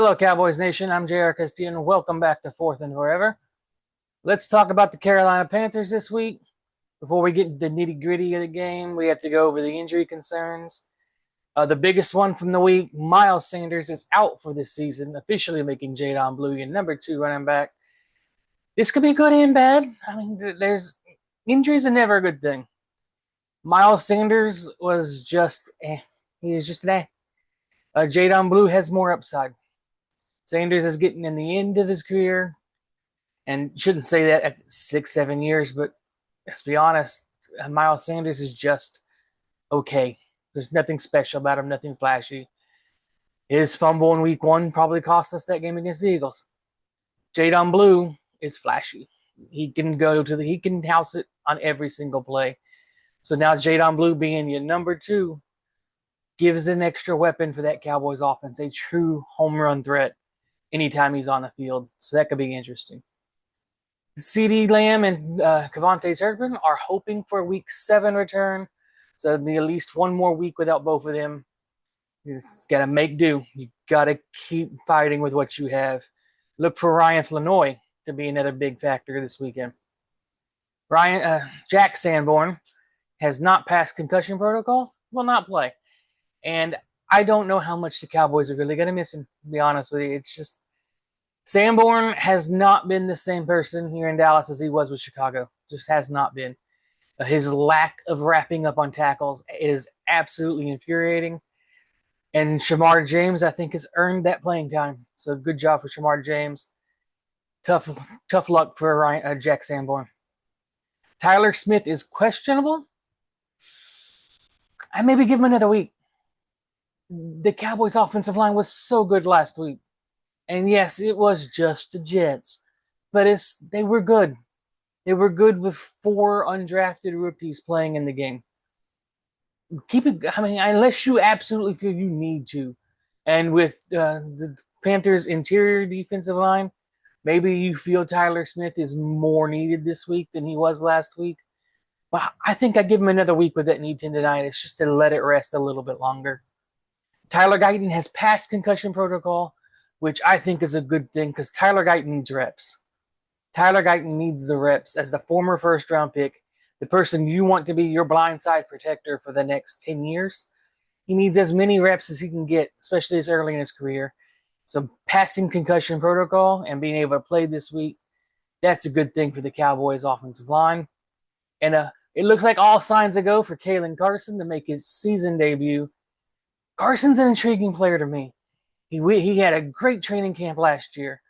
Hello, Cowboys Nation. I'm JR Castillo, and welcome back to Fourth and Forever. Let's talk about the Carolina Panthers this week. Before we get into the nitty-gritty of the game, we have to go over the injury concerns. The biggest one from the week, Miles Sanders is out for this season, officially making Jadon Blue your number 2 running back. This could be good and bad. I mean, there's injuries are never a good thing. Miles Sanders was just he was just an Jadon Blue has more upside. Sanders is getting in the end of his career, and shouldn't say that at 6, 7 years, but let's be honest, Miles Sanders is just okay. There's nothing special about him, nothing flashy. His fumble in week 1 probably cost us that game against the Eagles. Jadon Blue is flashy. He can house it on every single play. So now Jadon Blue being your number 2 gives an extra weapon for that Cowboys offense, a true home run threat anytime he's on the field. So that could be interesting. CeeDee Lamb and Cavante Turpin are hoping for a week 7 return. So it'll be at least one more week without both of them. You just got to make do. You got to keep fighting with what you have. Look for Ryan Flanoy to be another big factor this weekend. Jack Sanborn has not passed concussion protocol, will not play. And I don't know how much the Cowboys are really going to miss him, to be honest with you. It's just Sanborn has not been the same person here in Dallas as he was with Chicago. Just has not been. His lack of wrapping up on tackles is absolutely infuriating. And Shamar James, I think, has earned that playing time. So good job for Shamar James. Tough luck for Jack Sanborn. Tyler Smith is questionable. I maybe give him another week. The Cowboys' offensive line was so good last week. And yes, it was just the Jets. But they were good. They were good with 4 undrafted rookies playing in the game. Keep it. I mean, unless you absolutely feel you need to, and with the Panthers' interior defensive line, maybe you feel Tyler Smith is more needed this week than he was last week. But I think I give him another week with that knee tendonitis just to let it rest a little bit longer. Tyler Guyton has passed concussion protocol, which I think is a good thing because Tyler Guyton needs reps. Tyler Guyton needs the reps as the former first-round pick, the person you want to be your blindside protector for the next 10 years. He needs as many reps as he can get, especially this early in his career. So passing concussion protocol and being able to play this week, that's a good thing for the Cowboys offensive line. And it looks like all signs are go for Kalen Carson to make his season debut. Carson's an intriguing player to me. He had a great training camp last year.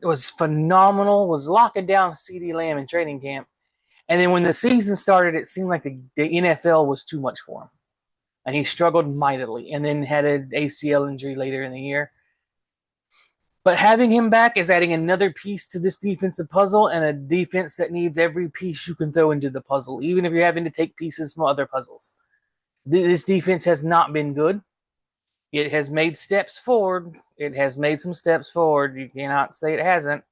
Was phenomenal, was locking down CeeDee Lamb in training camp. And then when the season started, it seemed like the NFL was too much for him. And he struggled mightily and then had an ACL injury later in the year. But having him back is adding another piece to this defensive puzzle and a defense that needs every piece you can throw into the puzzle, even if you're having to take pieces from other puzzles. This defense has not been good. It has made steps forward. It has made some steps forward. You cannot say it hasn't,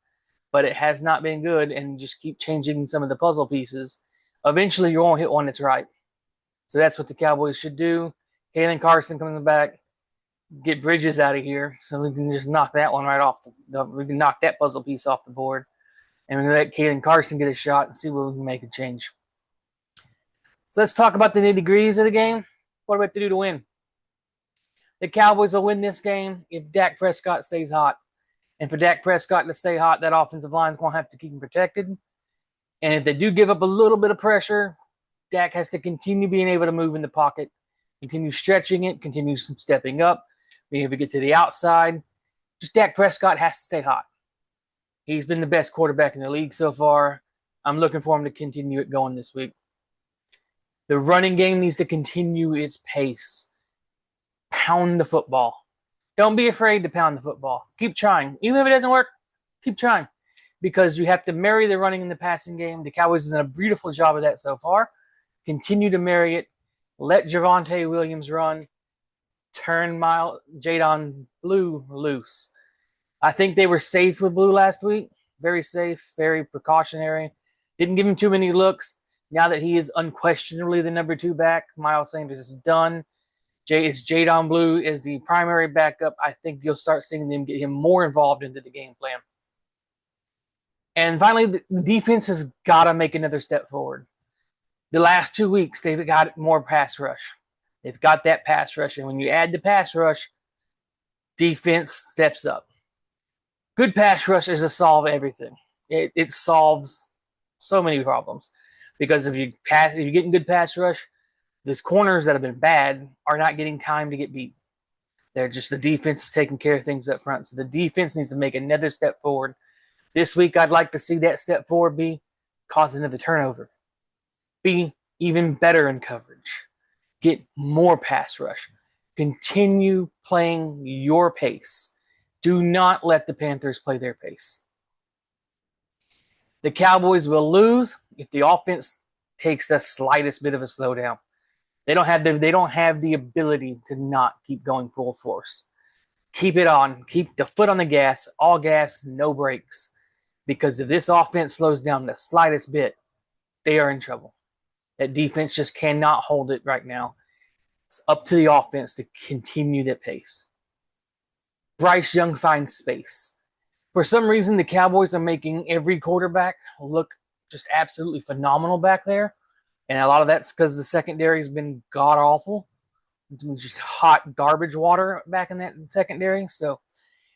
but it has not been good, and just keep changing some of the puzzle pieces. Eventually, you won't hit one that's right. So that's what the Cowboys should do. Kalen Carson comes back, get Bridges out of here, so we can just knock that one right off. We can knock that puzzle piece off the board, and we can let Kalen Carson get a shot and see where we can make a change. So let's talk about the nitty-gritties of the game. What do we have to do to win? The Cowboys will win this game if Dak Prescott stays hot. And for Dak Prescott to stay hot, that offensive line is going to have to keep him protected. And if they do give up a little bit of pressure, Dak has to continue being able to move in the pocket, continue stretching it, continue stepping up, being able to get to the outside. Just Dak Prescott has to stay hot. He's been the best quarterback in the league so far. I'm looking for him to continue it going this week. The running game needs to continue its pace. Pound the football. Don't be afraid to pound the football. Keep trying. Even if it doesn't work, keep trying. Because you have to marry the running and the passing game. The Cowboys have done a beautiful job of that so far. Continue to marry it. Let Javonte Williams run. Turn Jadon Blue loose. I think they were safe with Blue last week. Very safe, very precautionary. Didn't give him too many looks. Now that he is unquestionably the number 2 back, Miles Sanders is done. Jadon Blue is the primary backup. I think you'll start seeing them get him more involved into the game plan. And finally, the defense has got to make another step forward. The last 2 weeks, they've got more pass rush. They've got that pass rush. And when you add the pass rush, defense steps up. Good pass rush is to solve everything. It solves so many problems. Because if you're getting good pass rush, these corners that have been bad are not getting time to get beat. They're just the defense is taking care of things up front. So the defense needs to make another step forward. This week, I'd like to see that step forward be cause another turnover. Be even better in coverage. Get more pass rush. Continue playing your pace. Do not let the Panthers play their pace. The Cowboys will lose if the offense takes the slightest bit of a slowdown. They don't have the ability to not keep going full force. Keep it on. Keep the foot on the gas. All gas, no brakes. Because if this offense slows down the slightest bit, they are in trouble. That defense just cannot hold it right now. It's up to the offense to continue that pace. Bryce Young finds space. For some reason, the Cowboys are making every quarterback look just absolutely phenomenal back there. And a lot of that's because the secondary has been god-awful. Just hot garbage water back in that secondary. So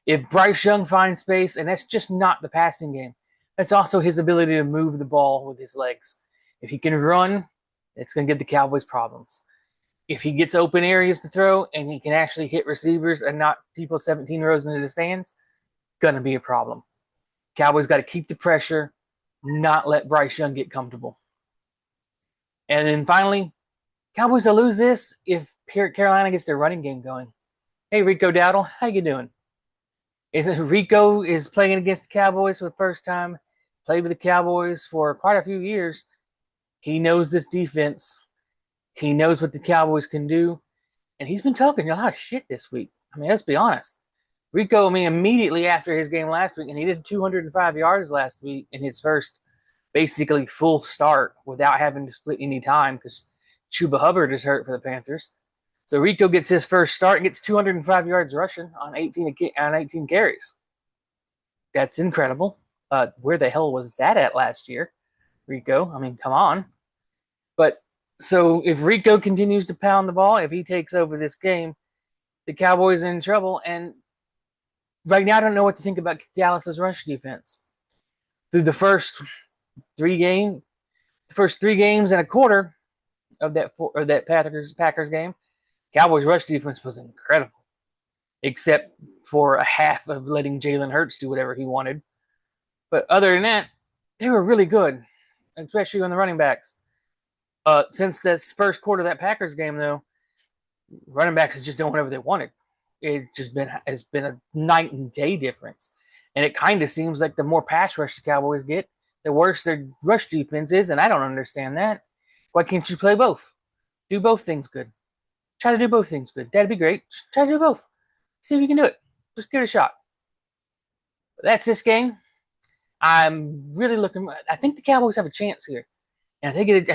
if Bryce Young finds space, and that's just not the passing game, that's also his ability to move the ball with his legs. If he can run, it's going to give the Cowboys problems. If he gets open areas to throw and he can actually hit receivers and not people 17 rows into the stands, going to be a problem. Cowboys got to keep the pressure, not let Bryce Young get comfortable. And then finally, Cowboys will lose this if Carolina gets their running game going. Hey, Rico Dowdle, how you doing? Rico is playing against the Cowboys for the first time. Played with the Cowboys for quite a few years. He knows this defense. He knows what the Cowboys can do. And he's been talking a lot of shit this week. I mean, let's be honest. Rico, immediately after his game last week, and he did 205 yards last week in his first basically full start without having to split any time because Chuba Hubbard is hurt for the Panthers. So Rico gets his first start and gets 205 yards rushing on 18 carries. That's incredible. Where the hell was that at last year, Rico? Come on. But so if Rico continues to pound the ball, if he takes over this game, the Cowboys are in trouble. And right now, I don't know what to think about Dallas's rush defense. Through the first three games and a quarter of that Packers game, Cowboys rush defense was incredible, except for a half of letting Jalen Hurts do whatever he wanted. But other than that, they were really good, especially on the running backs. Since this first quarter of that Packers game, though, running backs are just doing whatever they wanted. It's been a night and day difference. And it kind of seems like the more pass rush the Cowboys get, the worse their rush defense is, and I don't understand that. Why can't you play both? Do both things good. Try to do both things good. That'd be great. Just try to do both. See if you can do it. Just give it a shot. But that's this game. I'm really looking. I think the Cowboys have a chance here, and I think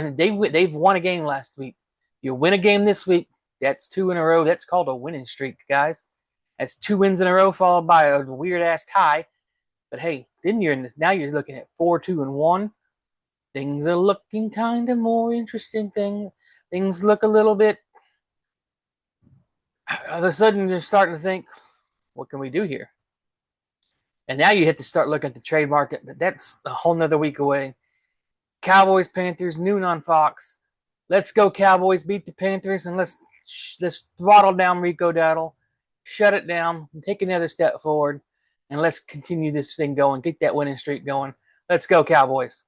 they've won a game last week. You win a game this week, that's 2 in a row. That's called a winning streak, guys. That's 2 wins in a row followed by a weird ass tie. But hey, then now you're looking at 4-2-1. Things are looking kind of more interesting. Things look a little bit. All of a sudden, you're starting to think, what can we do here? And now you have to start looking at the trade market, but that's a whole nother week away. Cowboys, Panthers, noon on Fox. Let's go, Cowboys. Beat the Panthers, and let's throttle down Rico Dowdle. Shut it down, and take another step forward, and let's continue this thing going. Get that winning streak going. Let's go, Cowboys.